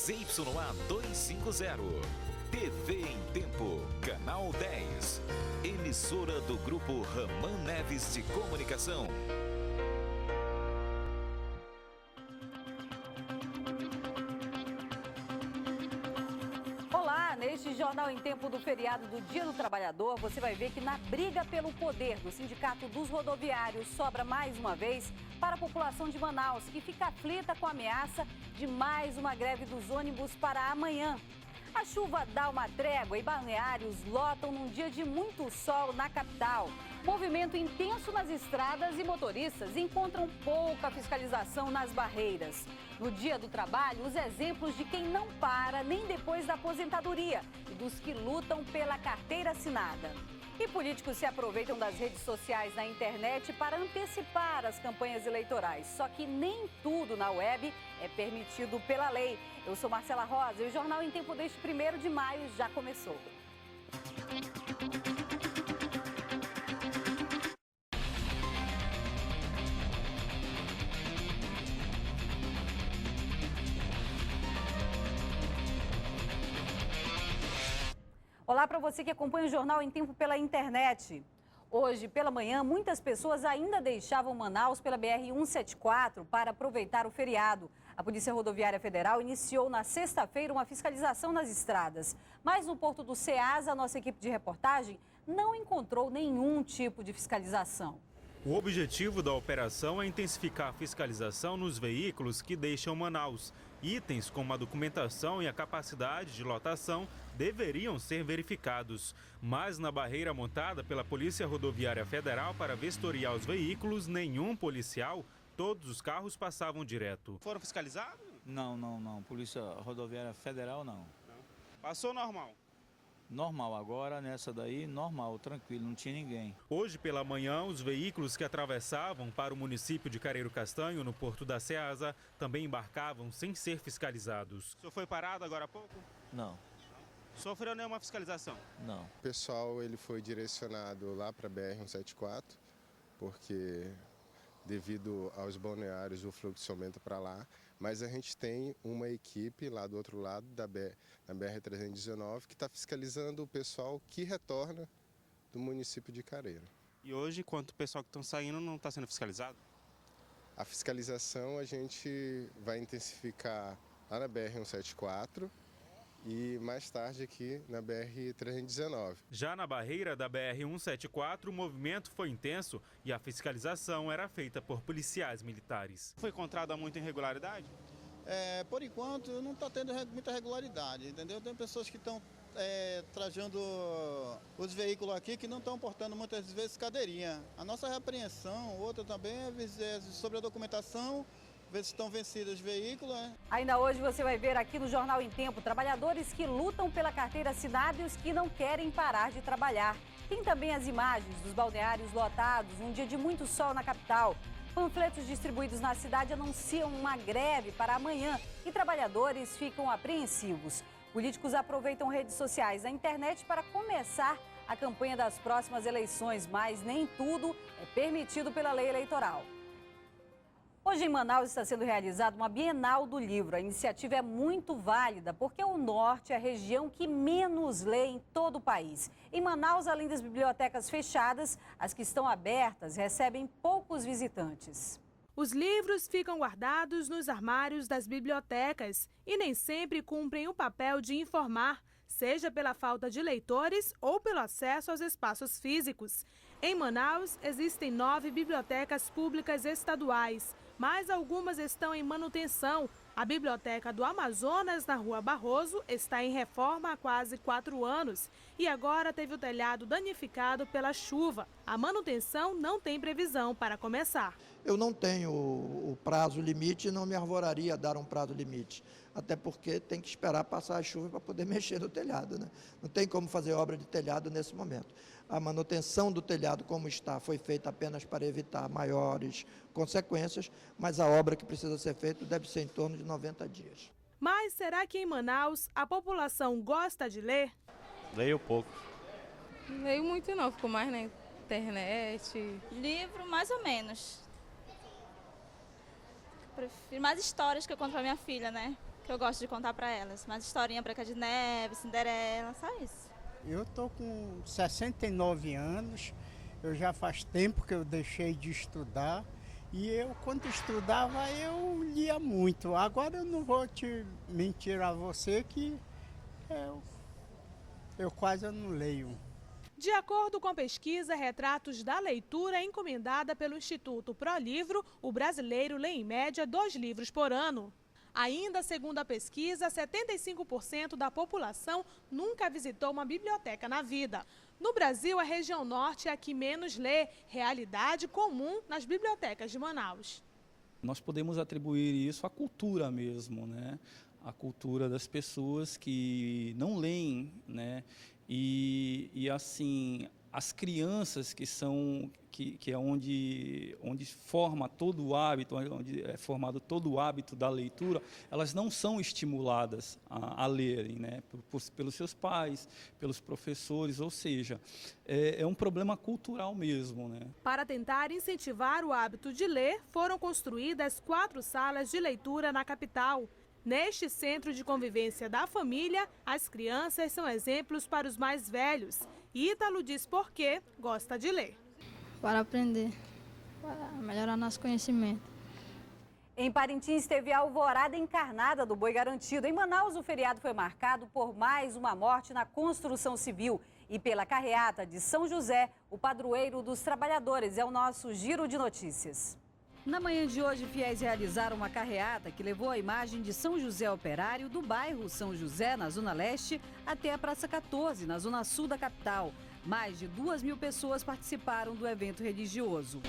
ZYA 250. TV em Tempo, Canal 10. Emissora do Grupo Raman Neves de Comunicação. Olá, neste Jornal em Tempo do feriado do Dia do Trabalhador, você vai ver que na briga pelo poder do Sindicato dos Rodoviários sobra mais uma vez para a população de Manaus, que fica aflita com a ameaça de mais uma greve dos ônibus para amanhã. A chuva dá uma trégua e balneários lotam num dia de muito sol na capital. Movimento intenso nas estradas e motoristas encontram pouca fiscalização nas barreiras. No Dia do Trabalho, os exemplos de quem não para nem depois da aposentadoria e dos que lutam pela carteira assinada. E políticos se aproveitam das redes sociais na internet para antecipar as campanhas eleitorais. Só que nem tudo na web é permitido pela lei. Eu sou Marcela Rosa e o Jornal em Tempo deste 1º de maio já começou. Olá para você que acompanha o Jornal em Tempo pela internet. Hoje, pela manhã, muitas pessoas ainda deixavam Manaus pela BR-174 para aproveitar o feriado. A Polícia Rodoviária Federal iniciou na sexta-feira uma fiscalização nas estradas. Mas no porto do Ceasa, a nossa equipe de reportagem não encontrou nenhum tipo de fiscalização. O objetivo da operação é intensificar a fiscalização nos veículos que deixam Manaus. Itens como a documentação e a capacidade de lotação deveriam ser verificados. Mas na barreira montada pela Polícia Rodoviária Federal para vistoriar os veículos, nenhum policial, todos os carros passavam direto. Foram fiscalizados? Não. Polícia Rodoviária Federal não. Passou normal? Normal, agora nessa daí, normal, tranquilo, não tinha ninguém. Hoje pela manhã, os veículos que atravessavam para o município de Careiro Castanho, no porto da Ceasa, também embarcavam sem ser fiscalizados. O senhor foi parado agora há pouco? Não. Sofreu nenhuma fiscalização? Não. O pessoal ele foi direcionado lá para a BR-174, porque devido aos balneários o fluxo aumenta para lá, mas a gente tem uma equipe lá do outro lado da BR-319 que está fiscalizando o pessoal que retorna do município de Careiro. E hoje, quanto o pessoal que estão saindo não está sendo fiscalizado? A fiscalização a gente vai intensificar lá na BR-174 e mais tarde aqui na BR-319. Já na barreira da BR-174, o movimento foi intenso e a fiscalização era feita por policiais militares. Foi encontrada muita irregularidade? Por enquanto não está tendo muita regularidade, entendeu? Tem pessoas que estão trajando os veículos aqui que não estão portando muitas vezes cadeirinha. A nossa repreensão, outra também, é sobre a documentação, ver se estão vencidos os veículos. Ainda hoje você vai ver aqui no Jornal em Tempo trabalhadores que lutam pela carteira assinada e os que não querem parar de trabalhar. Tem também as imagens dos balneários lotados, um dia de muito sol na capital. Panfletos distribuídos na cidade anunciam uma greve para amanhã e trabalhadores ficam apreensivos. Políticos aproveitam redes sociais na internet para começar a campanha das próximas eleições, mas nem tudo é permitido pela lei eleitoral. Hoje em Manaus está sendo realizada uma Bienal do Livro. A iniciativa é muito válida porque o norte é a região que menos lê em todo o país. Em Manaus, além das bibliotecas fechadas, as que estão abertas recebem poucos visitantes. Os livros ficam guardados nos armários das bibliotecas e nem sempre cumprem o papel de informar, seja pela falta de leitores ou pelo acesso aos espaços físicos. Em Manaus, existem 9 bibliotecas públicas estaduais, mas algumas estão em manutenção. A Biblioteca do Amazonas, na Rua Barroso, está em reforma há quase 4 anos e agora teve o telhado danificado pela chuva. A manutenção não tem previsão para começar. Eu não tenho o prazo limite e não me arvoraria a dar um prazo limite, até porque tem que esperar passar a chuva para poder mexer no telhado, né? Não tem como fazer obra de telhado nesse momento. A manutenção do telhado como está foi feita apenas para evitar maiores consequências, mas a obra que precisa ser feita deve ser em torno de 90 dias. Mas será que em Manaus a população gosta de ler? Leio pouco. Não leio muito não, fico mais na internet. Livro, mais ou menos. Prefiro mais histórias que eu conto pra minha filha, né? que eu gosto de contar para elas. Mas historinha, Branca de Neve, Cinderela, só isso. Eu estou com 69 anos, eu já faz tempo que eu deixei de estudar e eu, quando estudava, eu lia muito. Agora eu não vou te mentir a você que eu quase não leio. De acordo com a pesquisa Retratos da Leitura, encomendada pelo Instituto ProLivro, o brasileiro lê em média 2 livros por ano. Ainda segundo a pesquisa, 75% da população nunca visitou uma biblioteca na vida. No Brasil, a região norte é a que menos lê, realidade comum nas bibliotecas de Manaus. Nós podemos atribuir isso à cultura mesmo, né? A cultura das pessoas que não leem, né? E assim, as crianças que é onde forma todo o hábito, onde é formado todo o hábito da leitura, elas não são estimuladas a lerem, né? Pelos seus pais, pelos professores, ou seja, é um problema cultural mesmo, né? Para tentar incentivar o hábito de ler, foram construídas 4 salas de leitura na capital. Neste centro de convivência da família, as crianças são exemplos para os mais velhos. Ítalo diz por que gosta de ler. Para aprender, para melhorar nosso conhecimento. Em Parintins teve a alvorada encarnada do Boi Garantido. Em Manaus, o feriado foi marcado por mais uma morte na construção civil. E pela carreata de São José, o padroeiro dos trabalhadores. É o nosso Giro de Notícias. Na manhã de hoje, fiéis realizaram uma carreata que levou a imagem de São José Operário do bairro São José, na Zona Leste, até a Praça 14, na Zona Sul da capital. Mais de 2.000 pessoas participaram do evento religioso.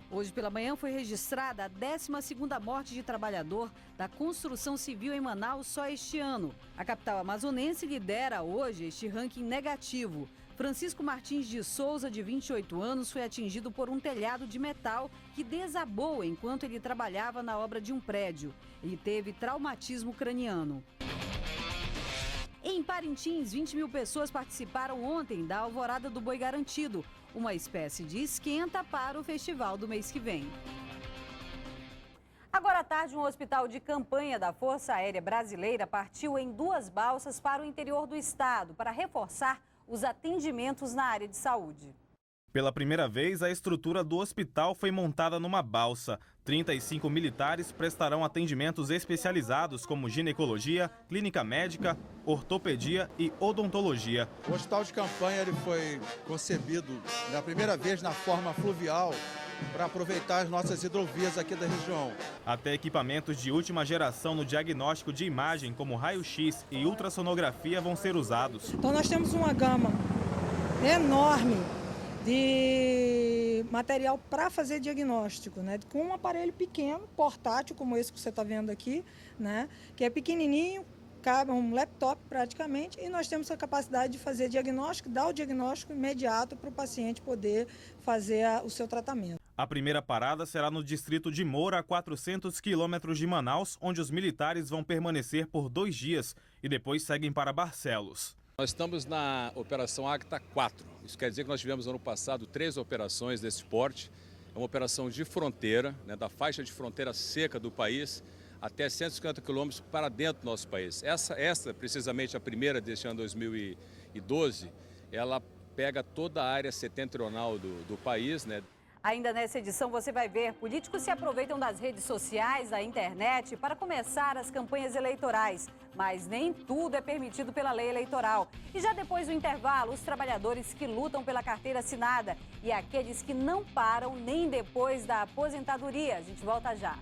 Hoje pela manhã foi registrada a 12ª morte de trabalhador da construção civil em Manaus só este ano. A capital amazonense lidera hoje este ranking negativo. Francisco Martins de Souza, de 28 anos, foi atingido por um telhado de metal que desabou enquanto ele trabalhava na obra de um prédio. Ele teve traumatismo craniano. Em Parintins, 20.000 pessoas participaram ontem da Alvorada do Boi Garantido, uma espécie de esquenta para o festival do mês que vem. Agora à tarde, um hospital de campanha da Força Aérea Brasileira partiu em 2 balsas para o interior do estado para reforçar os atendimentos na área de saúde. Pela primeira vez, a estrutura do hospital foi montada numa balsa. 35 militares prestarão atendimentos especializados como ginecologia, clínica médica, ortopedia e odontologia. O hospital de campanha ele foi concebido na primeira vez na forma fluvial para aproveitar as nossas hidrovias aqui da região. Até equipamentos de última geração no diagnóstico de imagem, como raio-x e ultrassonografia, vão ser usados. Então nós temos uma gama enorme de material para fazer diagnóstico, né? Com um aparelho pequeno, portátil, como esse que você está vendo aqui, né? Que é pequenininho, cabe um laptop praticamente, e nós temos a capacidade de fazer diagnóstico, dar o diagnóstico imediato para o paciente poder fazer o seu tratamento. A primeira parada será no distrito de Moura, a 400 quilômetros de Manaus, onde os militares vão permanecer por 2 dias e depois seguem para Barcelos. Nós estamos na Operação Águita 4. Isso quer dizer que nós tivemos ano passado 3 operações desse porte. É uma operação de fronteira, né, da faixa de fronteira seca do país até 150 quilômetros para dentro do nosso país. Essa, precisamente a primeira deste ano 2012, ela pega toda a área setentrional do país, né? Ainda nessa edição você vai ver, políticos se aproveitam das redes sociais, da internet, para começar as campanhas eleitorais. Mas nem tudo é permitido pela lei eleitoral. E já depois do intervalo, os trabalhadores que lutam pela carteira assinada e aqueles que não param nem depois da aposentadoria. A gente volta já.